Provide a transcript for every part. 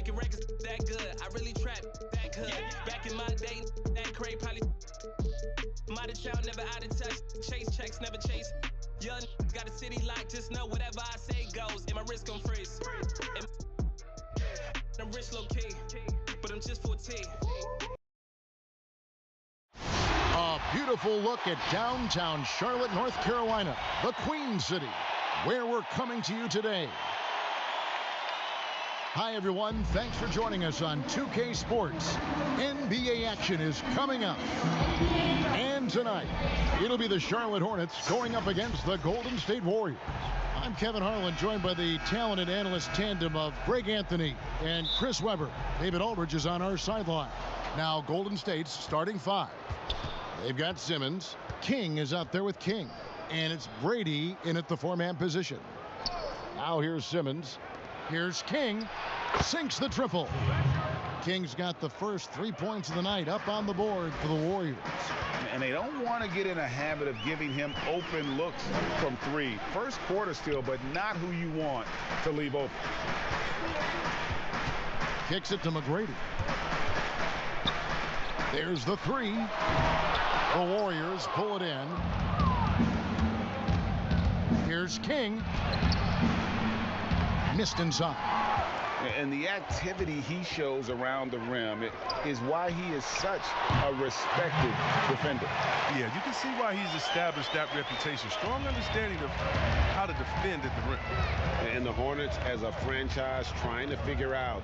breaking records that good. I really trap that good. Back in my day, that crazy probably might have child never out of touch. Chase checks, never chase. Young got a city lock, just know whatever I say goes. And my wrist gon' freeze. And I'm rich low key, but I'm just 14. A beautiful look at downtown Charlotte, North Carolina, the Queen City, where we're coming to you today. Hi, everyone. Thanks for joining us on 2K Sports. NBA action is coming up. And tonight, it'll be the Charlotte Hornets going up against the Golden State Warriors. I'm Kevin Harlan, joined by the talented analyst tandem of Greg Anthony and Chris Webber. David Aldridge is on our sideline. Now, Golden State's starting five. They've got Simmons. King is out there with King. And it's Brady in at the four-man position. Now here's Simmons. Here's King. Sinks the triple. King's got the first 3 points of the night up on the board for the Warriors. And they don't want to get in a habit of giving him open looks from three. First quarter still, but not who you want to leave open. Kicks it to McGrady. There's the three. The Warriors pull it in. Here's King. Missed inside. And the activity he shows around the rim is why he is such a respected defender. Yeah, you can see why he's established that reputation. Strong understanding of how to defend at the rim. And the Hornets, as a franchise, trying to figure out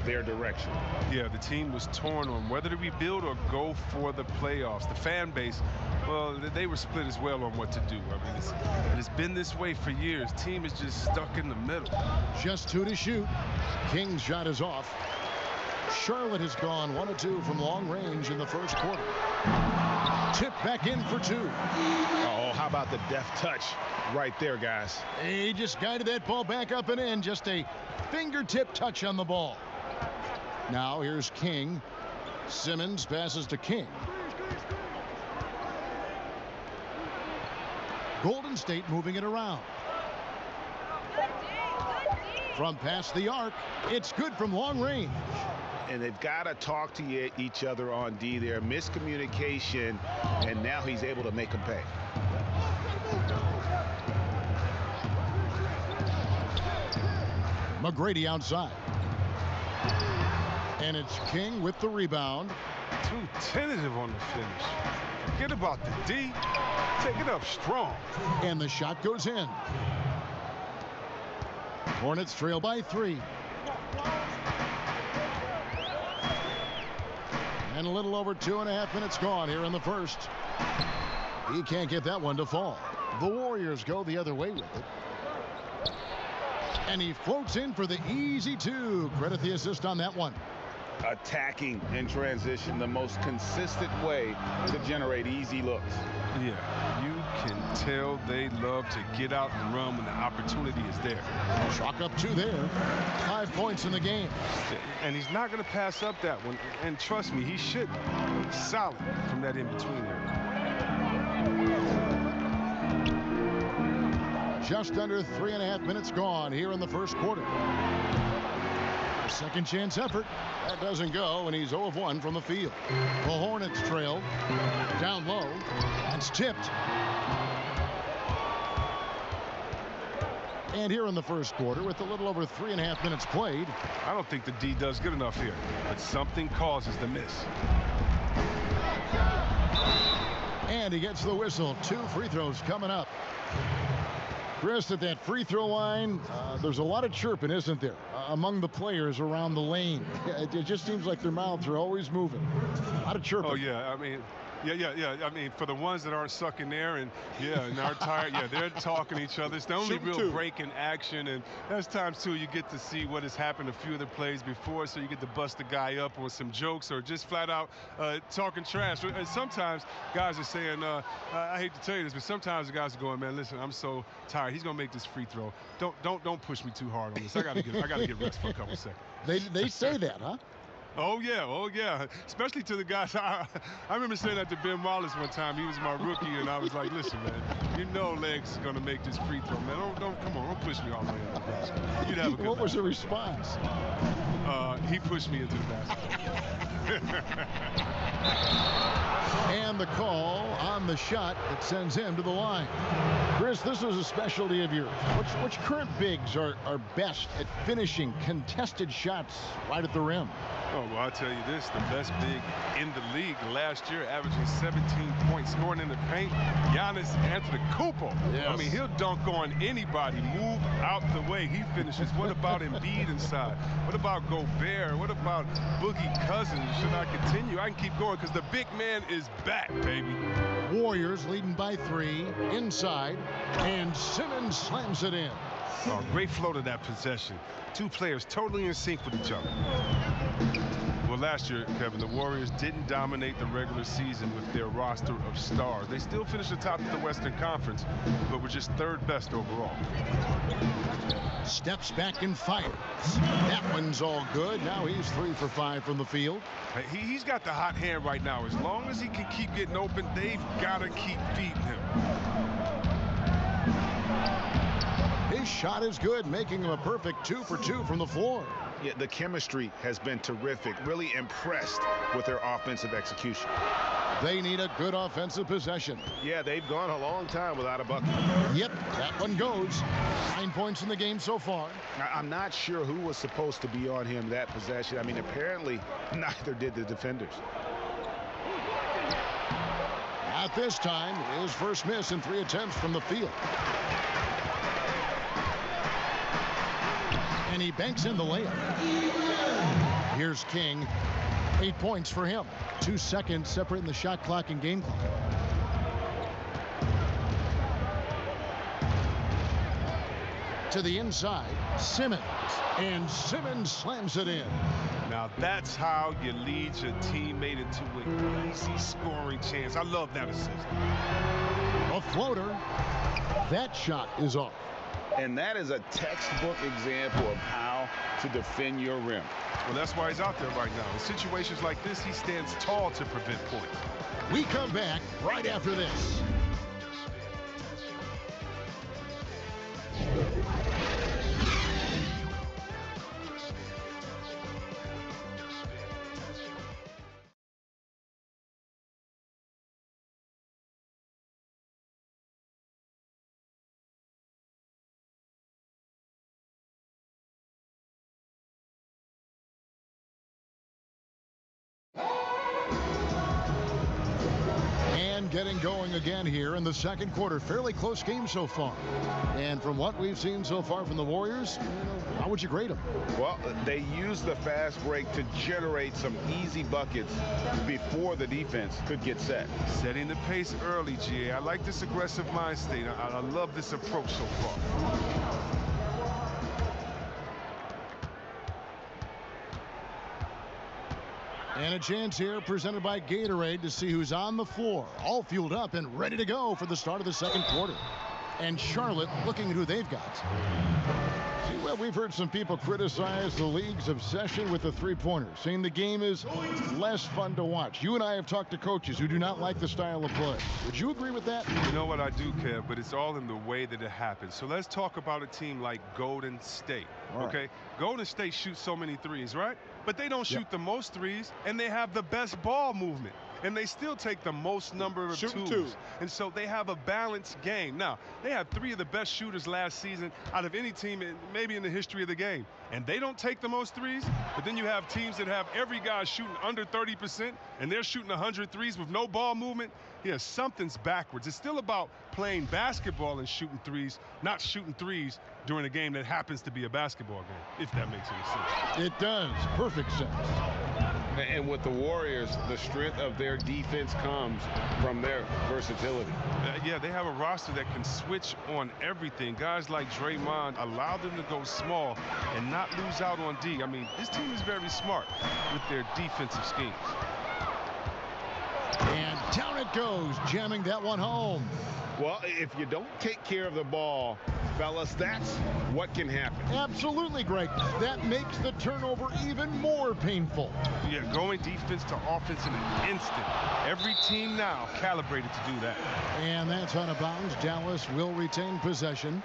their direction. Yeah, the team was torn on whether to rebuild or go for the playoffs. The fan base, well, they were split as well on what to do. I mean, it has been this way for years. Team is just stuck in the middle. Just two to shoot. King's shot is off. Charlotte has gone 1 of 2 from long range in the first quarter. Tip back in for two. Oh, how about the deft touch right there, guys? He just guided that ball back up and in. Just a fingertip touch on the ball. Now here's King. Simmons passes to King. Golden State moving it around. From past the arc, it's good from long range. And they've got to talk to each other on D there. Miscommunication, and now he's able to make them pay. McGrady outside. And it's King with the rebound. Too tentative on the finish. Forget about the D. Take it up strong. And the shot goes in. Hornets trail by 3. And a little over 2.5 minutes gone here in the first. He can't get that one to fall. The Warriors go the other way with it. And he floats in for the easy two. Credit the assist on that one. Attacking in transition, the most consistent way to generate easy looks. Yeah, you can tell they love to get out and run when the opportunity is there. Chalk up 2 there. 5 points in the game. And he's not going to pass up that one. And trust me, he shouldn't. Solid from that in-between area. Just under 3.5 minutes gone here in the first quarter. Second chance effort. That doesn't go, and he's 0 of 1 from the field. The Hornets trail. Down low. It's tipped. And here in the first quarter, with a little over 3.5 minutes played. I don't think the D does good enough here, but something causes the miss. And he gets the whistle. 2 free throws coming up. Chris, at that free throw line, there's a lot of chirping, isn't there, among the players around the lane. It just seems like their mouths are always moving. A lot of chirping. Oh, yeah. I mean, yeah. I mean, for the ones that aren't sucking there and are tired, they're talking to each other. It's the only real break in action, and there's times too you get to see what has happened a few of the plays before, so you get to bust the guy up on some jokes or just flat out talking trash. And sometimes guys are saying, I hate to tell you this, but sometimes the guys are going, man, listen, I'm so tired. He's gonna make this free throw. Don't push me too hard on this. I gotta get rest for a couple seconds. They say that, huh? Oh, yeah. Especially to the guys. I remember saying that to Ben Wallace one time. He was my rookie, and I was like, listen, man, you know Legs is going to make this free throw, man. Don't push me all the way out of the basket. You'd have a good What was the response? He pushed me into the basket. And the call on the shot that sends him to the line. Chris, this was a specialty of yours. Which current bigs are best at finishing contested shots right at the rim? Oh, well, I'll tell you this. The best big in the league last year, averaging 17 points, scoring in the paint, Giannis Antetokounmpo. Yes. I mean, he'll dunk on anybody. Move out the way. He finishes. What about Embiid inside? What about Gobert? What about Boogie Cousins? Should I continue? I can keep going because the big man is back, baby. Warriors leading by 3 inside, and Simmons slams it in. Oh, great flow to that possession. Two players totally in sync with each other. Well, last year, Kevin, the Warriors didn't dominate the regular season with their roster of stars. They still finished atop of the Western Conference, but were just 3rd best overall. Steps back and fires. That one's all good. Now he's 3 for 5 from the field. He's got the hot hand right now. As long as he can keep getting open, they've got to keep feeding him. His shot is good, making him a perfect 2 for 2 from the floor. Yeah, the chemistry has been terrific. Really impressed with their offensive execution. They need a good offensive possession. Yeah, they've gone a long time without a bucket. Yep, that one goes. 9 points in the game so far. I'm not sure who was supposed to be on him that possession. I mean, apparently neither did the defenders. At this time, his first miss in 3 attempts from the field. And he banks in the layup. Here's King. 8 points for him. 2 seconds separating the shot clock and game clock. To the inside, Simmons. And Simmons slams it in. Now that's how you lead your teammate into an easy scoring chance. I love that assist. A floater. That shot is off. And that is a textbook example of how to defend your rim. Well, that's why he's out there right now. In situations like this, he stands tall to prevent points. We come back right after this. Getting going again here in the second quarter. Fairly close game so far. And from what we've seen so far from the Warriors, how would you grade them? Well, they used the fast break to generate some easy buckets before the defense could get set. Setting the pace early, GA. I like this aggressive mind state. I love this approach so far. And a chance here presented by Gatorade to see who's on the floor, all fueled up and ready to go for the start of the second quarter. And Charlotte looking at who they've got. See, well, we've heard some people criticize the league's obsession with the three-pointer, saying the game is less fun to watch. You and I have talked to coaches who do not like the style of play. Would you agree with that? You know what, I do, Kev, but it's all in the way that it happens. So let's talk about a team like Golden State, okay? Golden State shoots so many threes, right? But they don't shoot the most threes, and they have the best ball movement. And they still take the most number of twos. And so they have a balanced game. Now, they had 3 of the best shooters last season out of any team, maybe in the history of the game. And they don't take the most threes, but then you have teams that have every guy shooting under 30%, and they're shooting 100 threes with no ball movement. Yeah, something's backwards. It's still about playing basketball and shooting threes, not shooting threes during a game that happens to be a basketball game, if that makes any sense. It does. Perfect sense. And with the Warriors, the strength of their defense comes from their versatility. Yeah, they have a roster that can switch on everything. Guys like Draymond allow them to go small and not lose out on D. I mean, this team is very smart with their defensive schemes. And Down it goes, jamming that one home. Well, if you don't take care of the ball, fellas, that's what can happen. Absolutely, Greg. That makes the turnover even more painful. Yeah, going defense to offense in an instant. Every team now calibrated to do that. And that's out of bounds. Dallas will retain possession.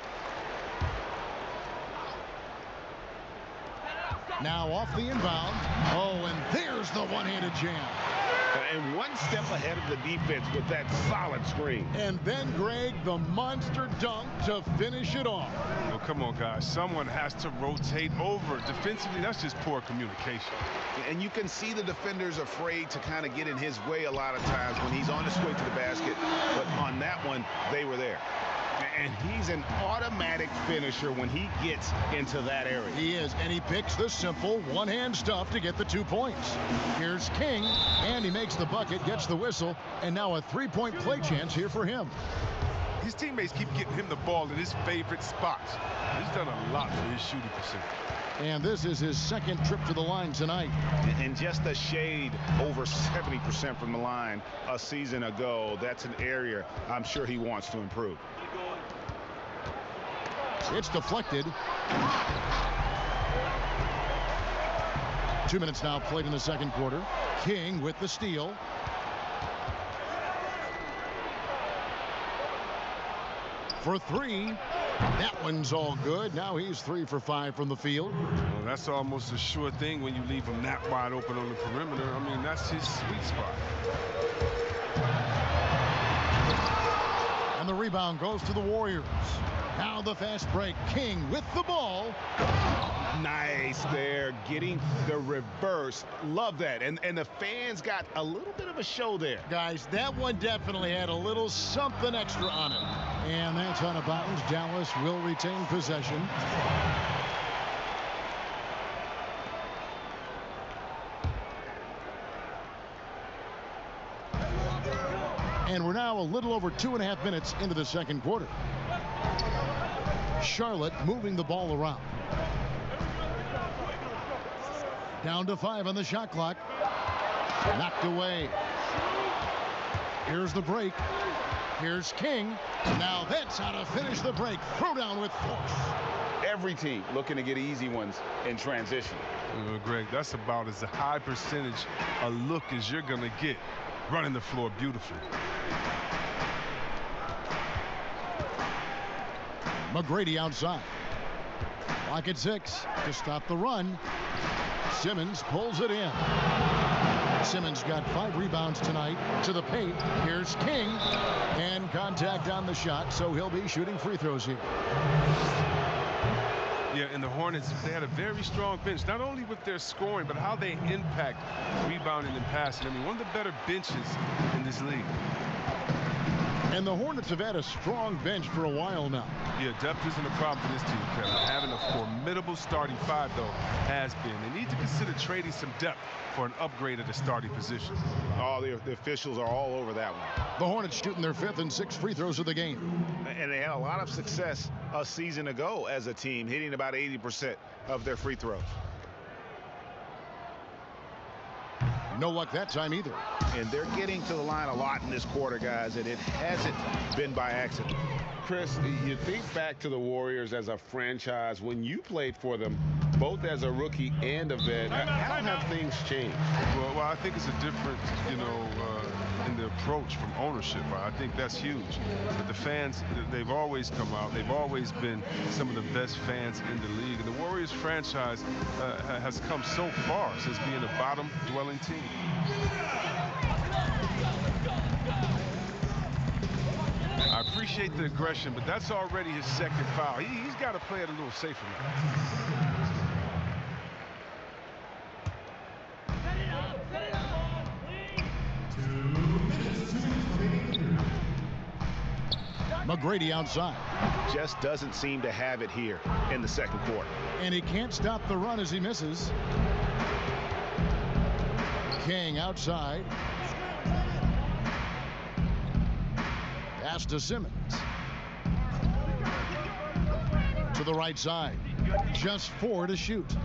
Now off the inbound. Oh, and there's the one-handed jam. And one step ahead of the defense with that solid screen. And then, Greg, the monster dunk to finish it off. Oh, come on, guys. Someone has to rotate over. Defensively, that's just poor communication. And you can see the defenders afraid to kind of get in his way a lot of times when he's on his way to the basket. But on that one, they were there. And he's an automatic finisher when he gets into that area. He is, and he picks the simple one-hand stuff to get the 2 points. Here's King, and he makes the bucket, gets the whistle, and now a three-point play chance here for him. His teammates keep getting him the ball in his favorite spots. He's done a lot for his shooting percentage. And this is his second trip to the line tonight. And just a shade over 70% from the line a season ago. That's an area I'm sure he wants to improve. It's deflected. 2 minutes now played in the second quarter. King with the steal. For three. That one's all good. Now he's 3 for 5 from the field. Well, that's almost a sure thing when you leave him that wide open on the perimeter. I mean, that's his sweet spot. And the rebound goes to the Warriors. Now the fast break. King with the ball. Nice there, getting the reverse. Love that. And the fans got a little bit of a show there. Guys, that one definitely had a little something extra on it. And that's out of bounds. Dallas will retain possession. And we're now a little over 2.5 minutes into the second quarter. Charlotte moving the ball around. Down to 5 on the shot clock. Knocked away. Here's the break. Here's King. Now that's how to finish the break. Throw down with force. Every team looking to get easy ones in transition. Greg, that's about as a high percentage a look as you're going to get. Running the floor beautifully. McGrady outside. Clock at 6 to stop the run. Simmons pulls it in. Simmons got 5 rebounds tonight to the paint. Here's King. And contact on the shot, so he'll be shooting free throws here. Yeah, and the Hornets, they had a very strong bench, not only with their scoring, but how they impact rebounding and passing. I mean, one of the better benches in this league. And the Hornets have had a strong bench for a while now. Yeah, depth isn't a problem for this team, Kevin. Having a formidable starting 5, though, has been. They need to consider trading some depth for an upgrade at the starting position. Oh, the officials are all over that one. The Hornets shooting their 5th and 6th free throws of the game. And they had a lot of success a season ago as a team, hitting about 80% of their free throws. No luck that time either. And they're getting to the line a lot in this quarter, guys, and it hasn't been by accident. Chris, you think back to the Warriors as a franchise when you played for them, both as a rookie and a vet. How have things changed? Well, I think it's a difference, in the approach from ownership. I think that's huge. But the fans, they've always come out. They've always been some of the best fans in the league. And the Warriors franchise has come so far since being a bottom-dwelling team. I appreciate the aggression, but that's already his second foul. He's got to play it a little safer now. McGrady outside. Just doesn't seem to have it here in the second quarter. And he can't stop the run as he misses. King outside. Pass to Simmons. To the right side. Just 4 to shoot.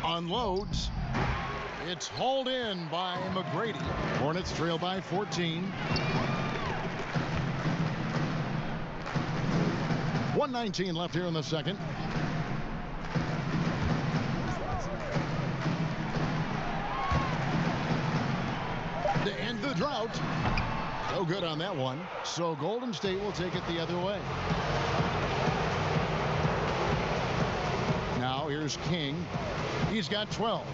Unloads. It's hauled in by McGrady. Hornets trail by 14. 1:19 left here in the second. To end the drought. No good on that one. So Golden State will take it the other way. Now here's King. He's got 12.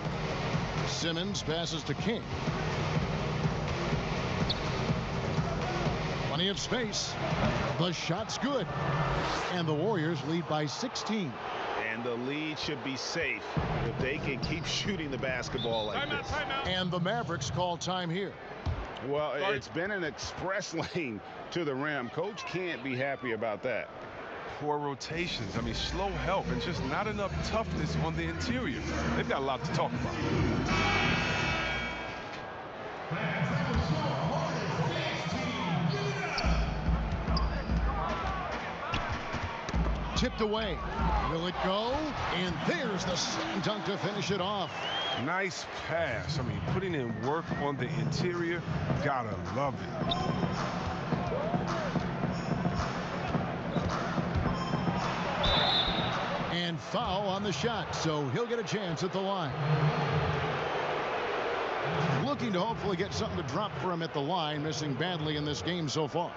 Simmons passes to King. Plenty of space. The shot's good. And the Warriors lead by 16. And the lead should be safe if they can keep shooting the basketball like this. And the Mavericks call time here. Well, it's been an express lane to the rim. Coach can't be happy about that. Poor rotations. I mean, slow help and just not enough toughness on the interior. They've got a lot to talk about. Tipped away. Will it go? And there's the slam dunk to finish it off. Nice pass. I mean, putting in work on the interior. Gotta love it. And foul on the shot, so he'll get a chance at the line. Looking to hopefully get something to drop for him at the line, missing badly in this game so far.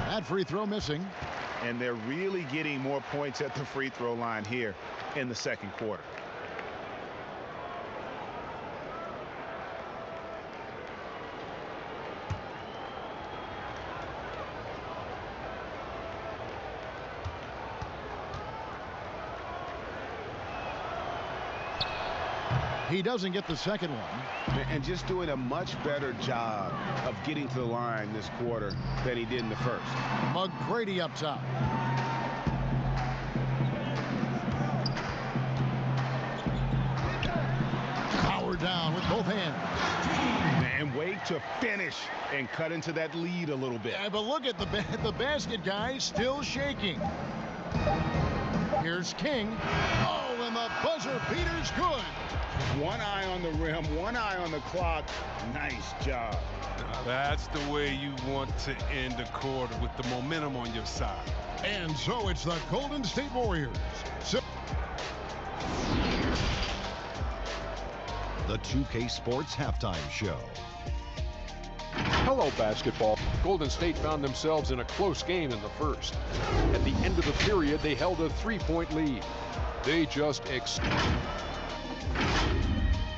That free throw missing. And they're really getting more points at the free throw line here in the second quarter. He doesn't get the second one. And just doing a much better job of getting to the line this quarter than he did in the first. McGrady up top. Power down with both hands. And wait to finish and cut into that lead a little bit. Yeah, but look at the basket, guys, still shaking. Here's King. Oh, and the buzzer beater's good. One eye on the rim, one eye on the clock. Nice job. Now that's the way you want to end a quarter, with the momentum on your side. And so it's the Golden State Warriors. The 2K Sports Halftime Show. Hello, basketball. Golden State found themselves in a close game in the first. At the end of the period, they held a 3-point lead. They just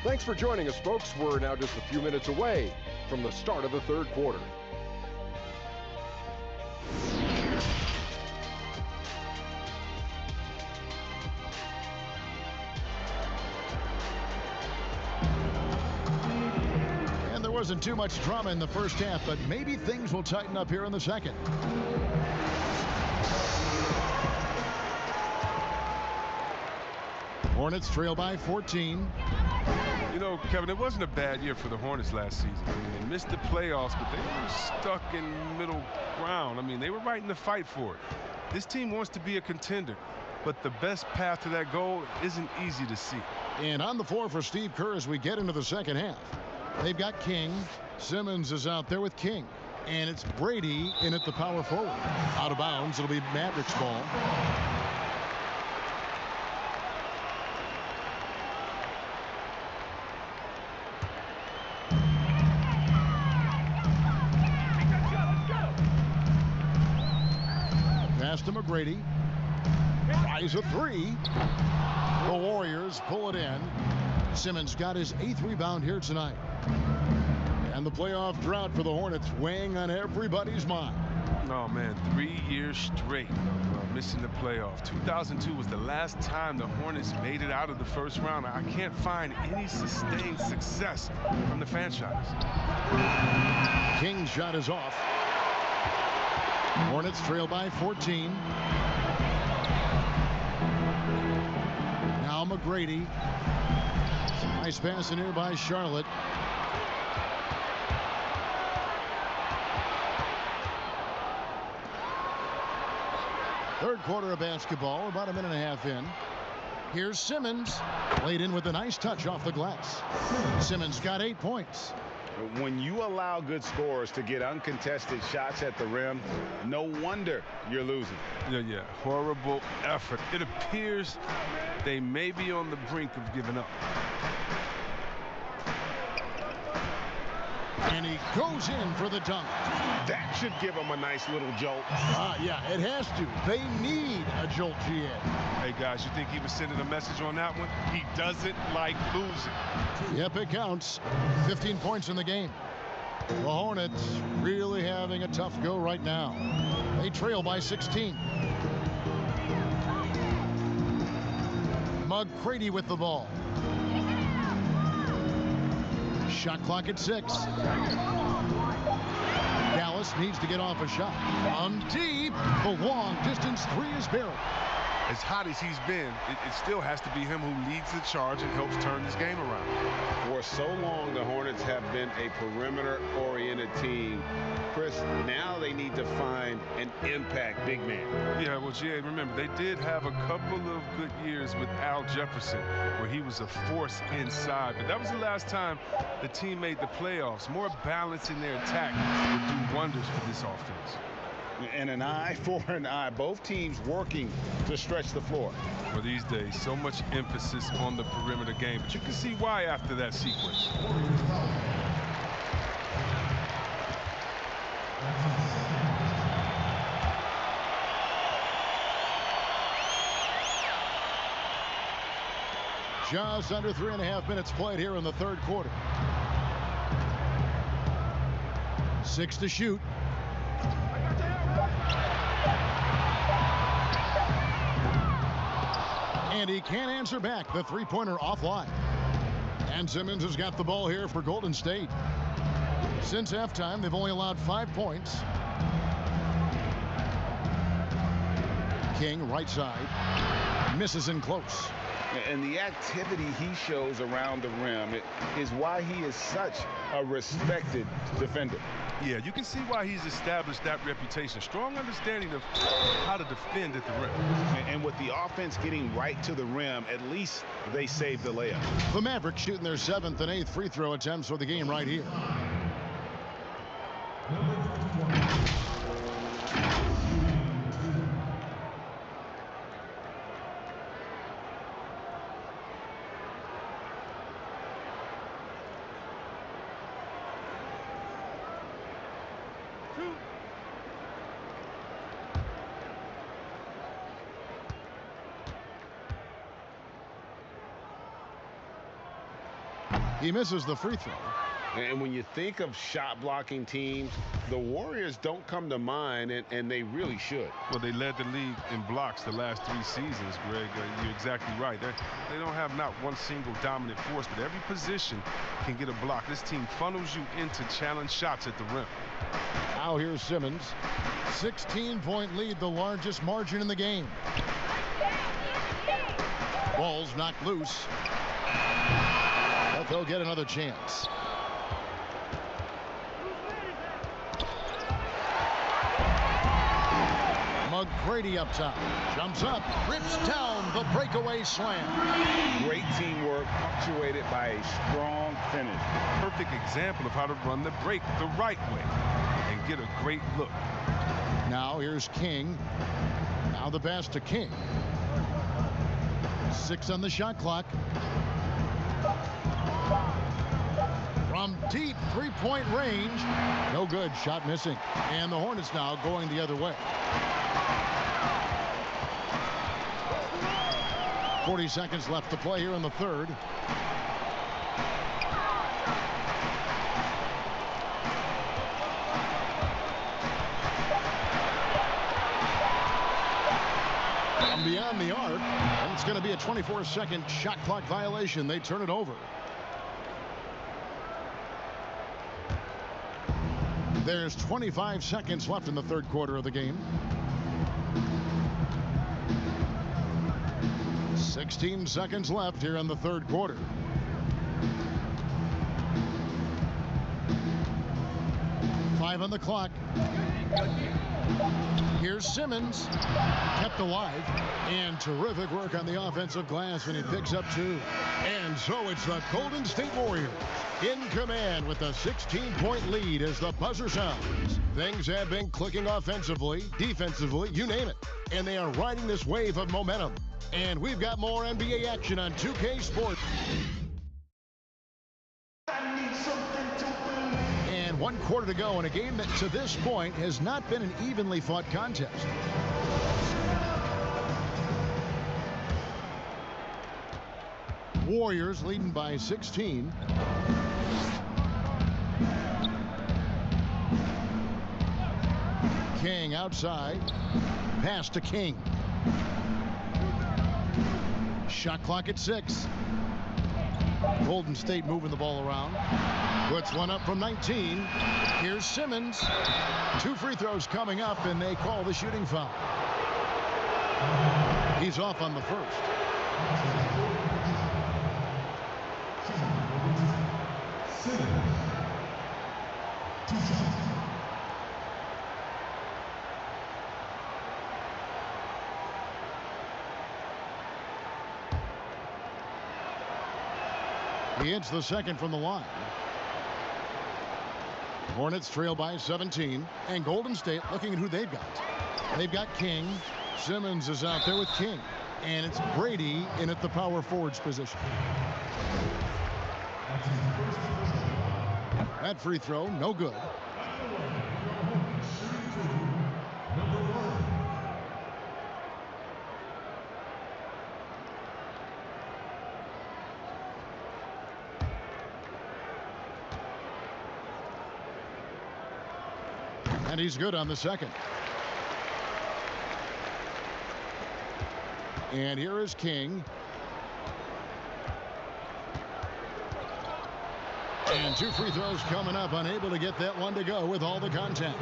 Thanks for joining us, folks. We're now just a few minutes away from the start of the third quarter. And there wasn't too much drama in the first half, but maybe things will tighten up here in the second. Hornets trail by 14. You know, Kevin, it wasn't a bad year for the Hornets last season. I mean, they missed the playoffs, but they were stuck in middle ground. I mean, they were right in the fight for it. This team wants to be a contender, but the best path to that goal isn't easy to see. And on the floor for Steve Kerr as we get into the second half. They've got King. Simmons is out there with King. And it's Brady in at the power forward. Out of bounds. It'll be Mavericks ball. Pass to McGrady. Tries a three. The Warriors pull it in. Simmons got his 8th rebound here tonight. And the playoff drought for the Hornets weighing on everybody's mind. Oh, man, 3 years straight missing the playoff. 2002 was the last time the Hornets made it out of the first round. I can't find any sustained success from the franchise. King's shot is off. Hornets trail by 14. Now McGrady. Nice pass in here by Charlotte. Third quarter of basketball, about a minute and a half in. Here's Simmons, laid in with a nice touch off the glass. Simmons got 8 points. When you allow good scorers to get uncontested shots at the rim, no wonder you're losing. Yeah. Horrible effort. It appears they may be on the brink of giving up. And he goes in for the dunk. That should give them a nice little jolt. Yeah, it has to. They need a jolt, GA. Hey, guys, you think he was sending a message on that one? He doesn't like losing. Yep, it counts. 15 points in the game. The Hornets really having a tough go right now. They trail by 16. McCready with the ball. Shot clock at 6. Dallas needs to get off a shot. On deep, the long distance 3 is barreled. As hot as he's been, it still has to be him who leads the charge and helps turn this game around. For so long, the Hornets have been a perimeter-oriented team. Chris, now they need to find an impact big man. Yeah, well, GA, remember, they did have a couple of good years with Al Jefferson, where he was a force inside. But that was the last time the team made the playoffs. More balance in their attack would do wonders for this offense. And an eye for an eye. Both teams working to stretch the floor. For these days, so much emphasis on the perimeter game. But you can see why after that sequence. Just under 3.5 minutes played here in the third quarter. 6 to shoot. And he can't answer back. The three-pointer offline. And Simmons has got the ball here for Golden State. Since halftime, they've only allowed 5 points. King, right side, misses in close. And the activity he shows around the rim is why he is such a respected defender. Yeah, you can see why he's established that reputation. Strong understanding of how to defend at the rim. And with the offense getting right to the rim, at least they saved the layup. The Mavericks shooting their 7th and 8th free throw attempts for the game right here. He misses the free throw. And when you think of shot blocking teams, the Warriors don't come to mind, and they really should. Well, they led the league in blocks the last 3 seasons, Greg. You're exactly right. They don't have not one single dominant force, but every position can get a block. This team funnels you into challenge shots at the rim. Now here's Simmons. 16-point lead, the largest margin in the game. Ball's knocked loose. But they'll get another chance. McGrady up top. Jumps up. Rips down the breakaway slam. Great teamwork punctuated by a strong finish. Perfect example of how to run the break the right way and get a great look. Now here's King. Now the pass to King. 6 on the shot clock. From deep three-point range. No good. Shot missing. And the Hornets now going the other way. 40 seconds left to play here in the third. From beyond the arc, and it's going to be a 24-second shot clock violation. They turn it over. There's 25 seconds left in the third quarter of the game. 16 seconds left here in the third quarter. Five on the clock. Here's Simmons, kept alive, and terrific work on the offensive glass when he picks up 2. And so it's the Golden State Warriors in command with a 16-point lead as the buzzer sounds. Things have been clicking offensively, defensively, you name it. And they are riding this wave of momentum. And we've got more NBA action on 2K Sports. And 1 quarter to go in a game that to this point has not been an evenly fought contest. Warriors leading by 16. King outside. Pass to King. Shot clock at 6. Golden State moving the ball around. Puts one up from 19. Here's Simmons. 2 free throws coming up, and they call the shooting foul. He's off on the first. He hits the second from the line. Hornets trail by 17, and Golden State looking at who they've got. They've got King. Simmons is out there with King, and it's Brady in at the power forwards position. That free throw, no good. And he's good on the second. And here is King. And 2 free throws coming up, unable to get that one to go with all the contact.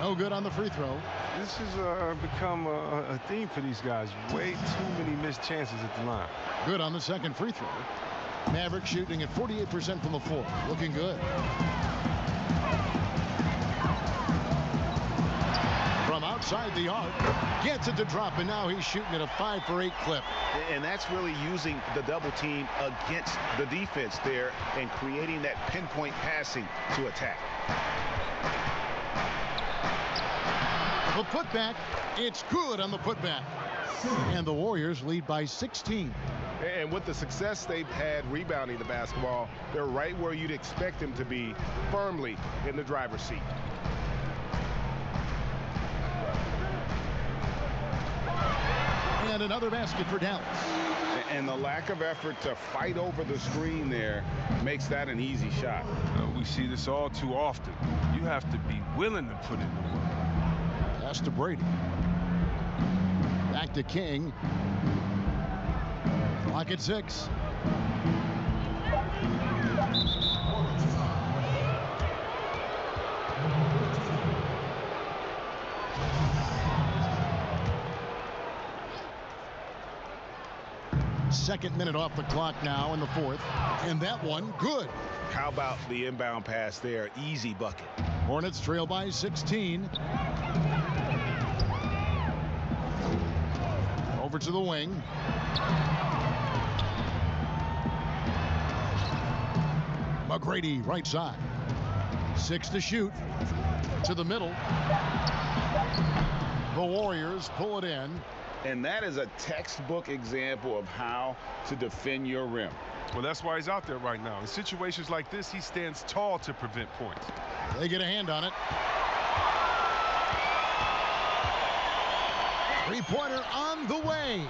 No good on the free throw. This has become a theme for these guys. Way too many missed chances at the line. Good on the second free throw. Maverick shooting at 48% from the floor. Looking good. From outside the arc. Gets it to drop, and now he's shooting at a 5 for 8 clip. And that's really using the double team against the defense there and creating that pinpoint passing to attack. The putback. It's good on the putback. And the Warriors lead by 16. And with the success they've had rebounding the basketball, they're right where you'd expect them to be, firmly in the driver's seat. And another basket for Dallas. And the lack of effort to fight over the screen there makes that an easy shot. We see this all too often. You have to be willing to put in the work. Pass to Brady. Back to King. Clock at 6. Second minute off the clock now in the fourth. And that one, good. How about the inbound pass there? Easy bucket. Hornets trail by 16. Over to the wing. McGrady right side. 6 to shoot. To the middle. The Warriors pull it in. And that is a textbook example of how to defend your rim. Well, that's why he's out there right now. In situations like this, he stands tall to prevent points. They get a hand on it. Three-pointer on the way.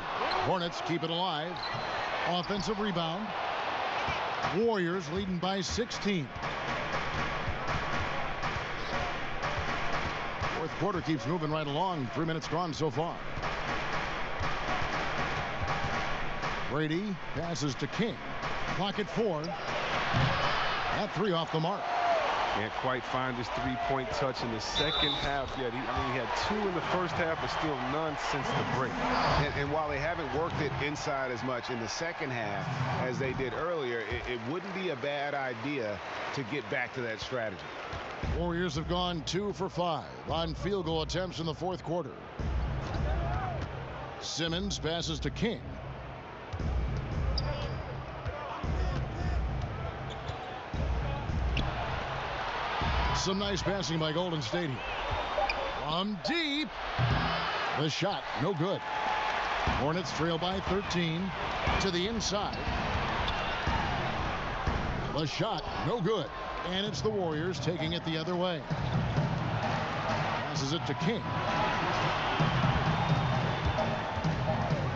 Hornets keep it alive. Offensive rebound. Warriors leading by 16. Fourth quarter keeps moving right along. 3 minutes gone so far. Brady passes to King. Clock at 4. That 3 off the mark. Can't quite find his three-point touch in the second half yet. He had 2 in the first half, but still none since the break. And while they haven't worked it inside as much in the second half as they did earlier, it wouldn't be a bad idea to get back to that strategy. Warriors have gone 2 for 5 on field goal attempts in the fourth quarter. Simmons passes to King. Some nice passing by Golden State here. From deep. The shot, no good. Hornets trail by 13 to the inside. The shot, no good. And it's the Warriors taking it the other way. Passes it to King.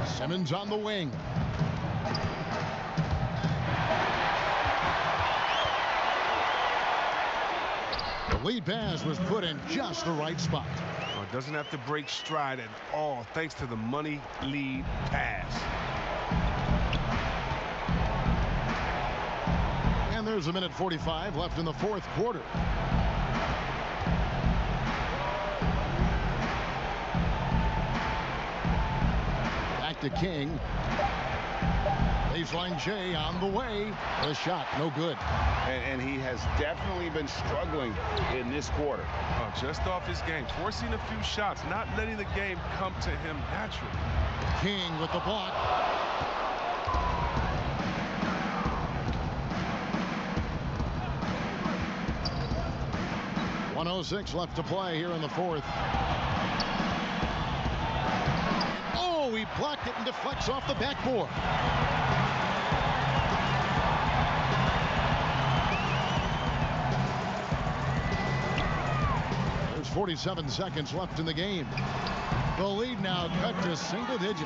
Simmons on the wing. The lead pass was put in just the right spot. Oh, it doesn't have to break stride at all thanks to the money lead pass. And there's a minute 45 left in the fourth quarter. Back to King. Baseline J on the way. The shot, no good. And he has definitely been struggling in this quarter. Oh, just off his game, forcing a few shots, not letting the game come to him naturally. King with the block. .106 left to play here in the fourth. Oh, he blocked it and deflects off the backboard. There's 47 seconds left in the game. The lead now cut to single digits.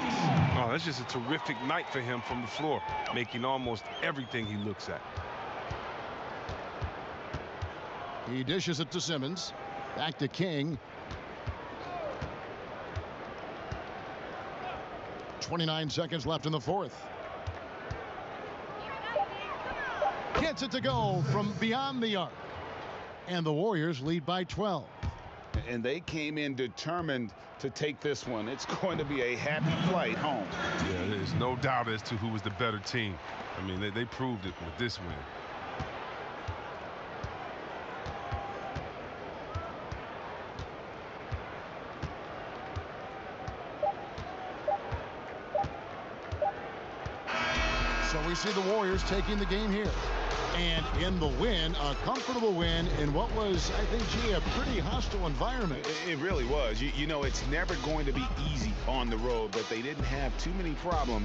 Oh, that's just a terrific night for him from the floor, making almost everything he looks at. He dishes it to Simmons. Back to King. 29 seconds left in the fourth. Gets it to go from beyond the arc. And the Warriors lead by 12. And they came in determined to take this one. It's going to be a happy flight home. Yeah, there's no doubt as to who was the better team. I mean, they proved it with this win. So we see the Warriors taking the game here. And in the win, a comfortable win in what was, I think, gee, a pretty hostile environment. It really was. You know, it's never going to be easy on the road, but they didn't have too many problems